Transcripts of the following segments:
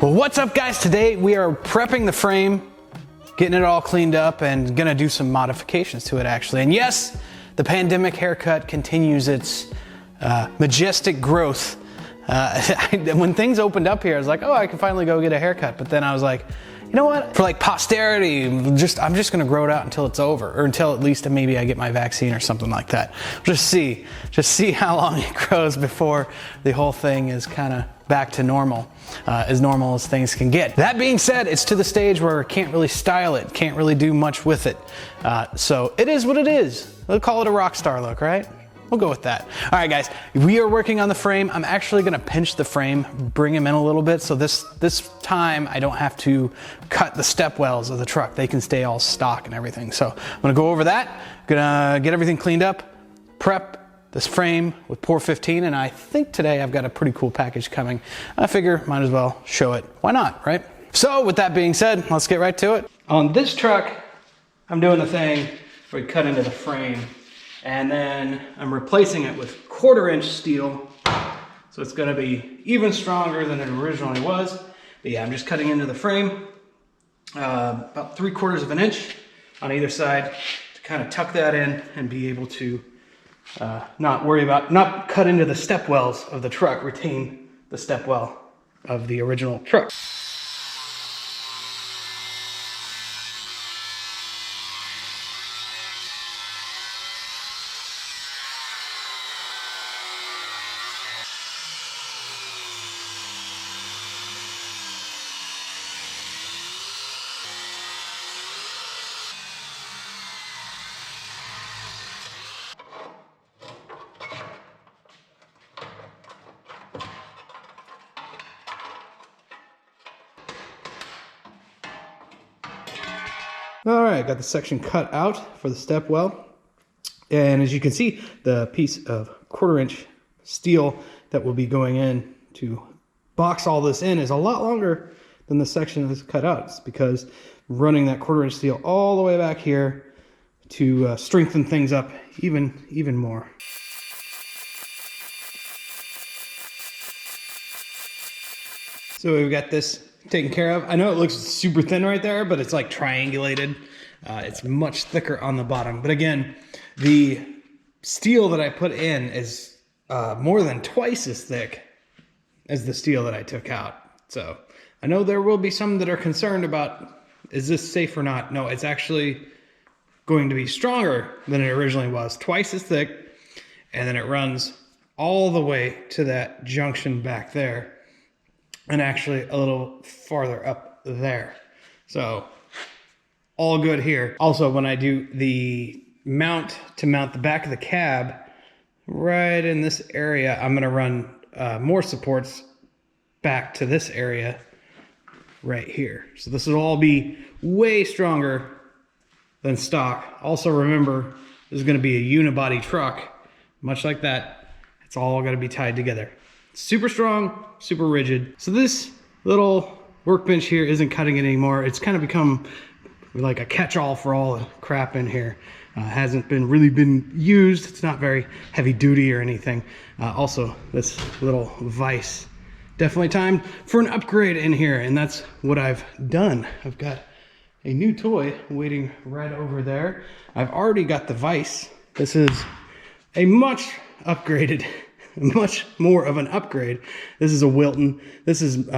Well, what's up guys? Today we are prepping the frame, getting it all cleaned up, and gonna do some modifications to it actually. And yes, the pandemic haircut continues its majestic growth. When things opened up here, I was like, oh, I can finally go get a haircut. But then I was like, you know what? For like posterity, I'm just gonna grow it out until it's over, or until at least maybe I get my vaccine or something like that. Just see how long it grows before the whole thing is kind of back to normal as things can get. That being said, it's to the stage where I can't really style it, can't really do much with it. So it is what it is. We'll call it a rock star look, right? We'll go with that. All right, guys, we are working on the frame. I'm actually gonna pinch the frame, bring him in a little bit, so this time I don't have to cut the stepwells of the truck. They can stay all stock and everything. So I'm gonna go over that, gonna get everything cleaned up, prep this frame with Pour 15, and I think today I've got a pretty cool package coming. I figure might as well show it. Why not, right? So with that being said, let's get right to it. On this truck, I'm doing the thing where we cut into the frame, and then I'm replacing it with 1/4" steel. So it's gonna be even stronger than it originally was. But yeah, I'm just cutting into the frame, about 3/4 inch on either side to kind of tuck that in and be able to not cut into the stepwells of the truck, retain the stepwell of the original truck. All right, got the section cut out for the stepwell. And as you can see, the piece of 1/4" steel that will be going in to box all this in is a lot longer than the section that's cut out. It's because running that 1/4" steel all the way back here to strengthen things up even more. So we've got this taken care of. I know it looks super thin right there, but it's like triangulated. It's much thicker on the bottom. But again, the steel that I put in is more than twice as thick as the steel that I took out. So I know there will be some that are concerned about, is this safe or not? No, it's actually going to be stronger than it originally was. Twice as thick, and then it runs all the way to that junction back there, and actually a little farther up there. So all good here. Also, when I do the mount to mount the back of the cab, right in this area, I'm gonna run more supports back to this area right here. So this will all be way stronger than stock. Also remember, this is gonna be a unibody truck, much like that. It's all gonna be tied together. Super strong, super rigid. So this little workbench here isn't cutting it anymore. It's kind of become like a catch-all for all the crap in here. Hasn't really been used. It's not very heavy duty or anything. Also, this little vise, definitely time for an upgrade in here, and that's what I've done. I've got a new toy waiting right over there. I've already got the vise. This is a much upgraded, much more of an upgrade. This is a Wilton. This is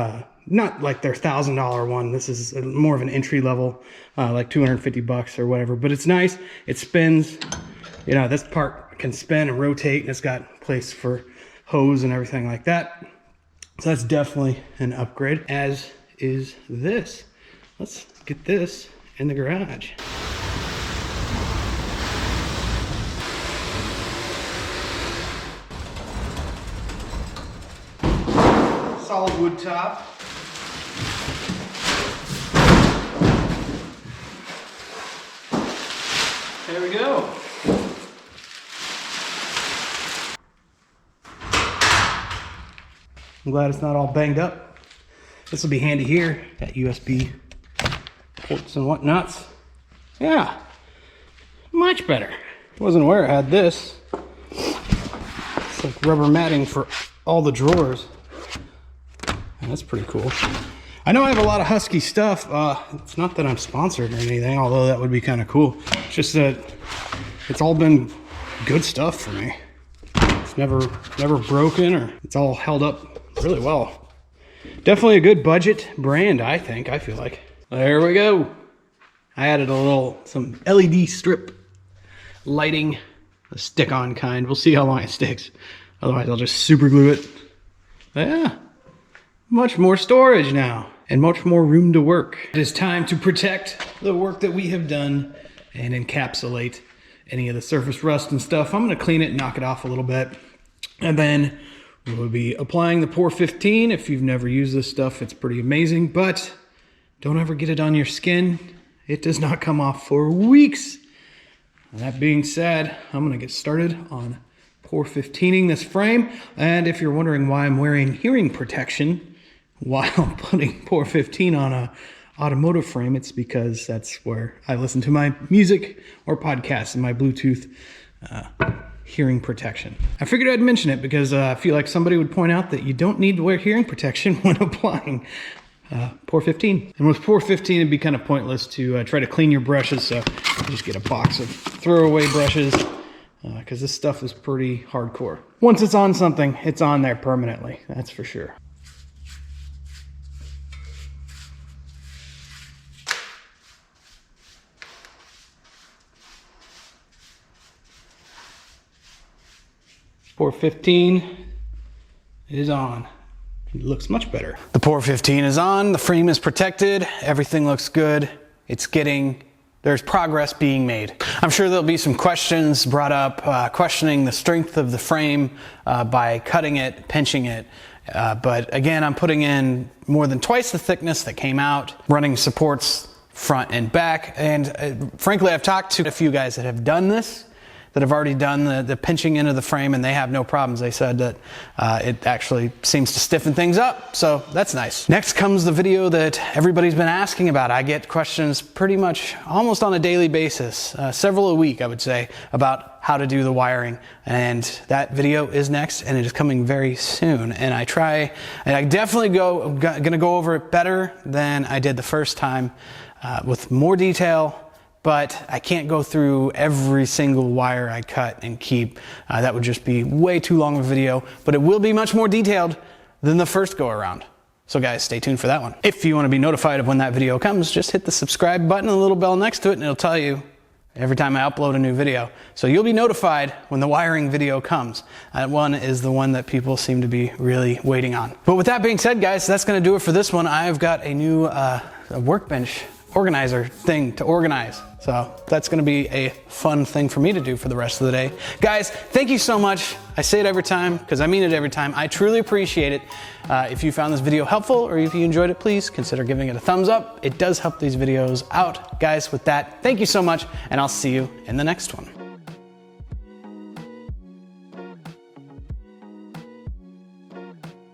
not like their $1,000 one. This is more of an entry level, like 250 bucks or whatever, but it's nice. It spins, you know, this part can spin and rotate, and it's got place for hose and everything like that. So that's definitely an upgrade, as is this. Let's get this in the garage. Solid wood top. There we go. I'm glad it's not all banged up. This will be handy here. Got USB ports and whatnots. Yeah, much better. Wasn't aware I had this. It's like rubber matting for all the drawers. That's pretty cool. I know I have a lot of Husky stuff. It's not that I'm sponsored or anything, although that would be kind of cool. It's just that it's all been good stuff for me. It's never broken, or it's all held up really well. Definitely a good budget brand, I feel like. There we go. I added some LED strip lighting, a stick-on kind. We'll see how long it sticks. Otherwise, I'll just super glue it. Yeah, much more storage now and much more room to work. It is time to protect the work that we have done and encapsulate any of the surface rust and stuff. I'm gonna clean it and knock it off a little bit. And then we'll be applying the Pore 15. If you've never used this stuff, it's pretty amazing, but don't ever get it on your skin. It does not come off for weeks. That being said, I'm gonna get started on Pore 15ing this frame. And if you're wondering why I'm wearing hearing protection while putting Pore 15 on a automotive frame, it's because that's where I listen to my music or podcasts in my Bluetooth hearing protection. I figured I'd mention it because I feel like somebody would point out that you don't need to wear hearing protection when applying Pore 15. And with Pore 15, it'd be kind of pointless to try to clean your brushes, so you just get a box of throwaway brushes because this stuff is pretty hardcore. Once it's on something, it's on there permanently, that's for sure. Pore 15 is on. It looks much better. The Pore 15 is on, the frame is protected, everything looks good. There's progress being made. I'm sure there'll be some questions brought up, questioning the strength of the frame by cutting it, pinching it. But again, I'm putting in more than twice the thickness that came out, running supports front and back. And frankly, I've talked to a few guys that have done this, that have already done the pinching into the frame, and they have no problems. They said that it actually seems to stiffen things up, so that's nice. Next comes the video that everybody's been asking about. I get questions pretty much almost on a daily basis, several a week I would say, about how to do the wiring, and that video is next, and it is coming very soon. And I definitely gonna go over it better than I did the first time, with more detail. But I can't go through every single wire I cut and keep. That would just be way too long of a video, but it will be much more detailed than the first go around. So guys, stay tuned for that one. If you want to be notified of when that video comes, just hit the subscribe button and the little bell next to it, and it'll tell you every time I upload a new video. So you'll be notified when the wiring video comes. That one is the one that people seem to be really waiting on. But with that being said, guys, that's going to do it for this one. I've got a new Workbench organizer thing to organize. So that's going to be a fun thing for me to do for the rest of the day. Guys, thank you so much. I say it every time because I mean it every time. I truly appreciate it. If you found this video helpful or if you enjoyed it, please consider giving it a thumbs up. It does help these videos out. Guys, with that, thank you so much, and I'll see you in the next one.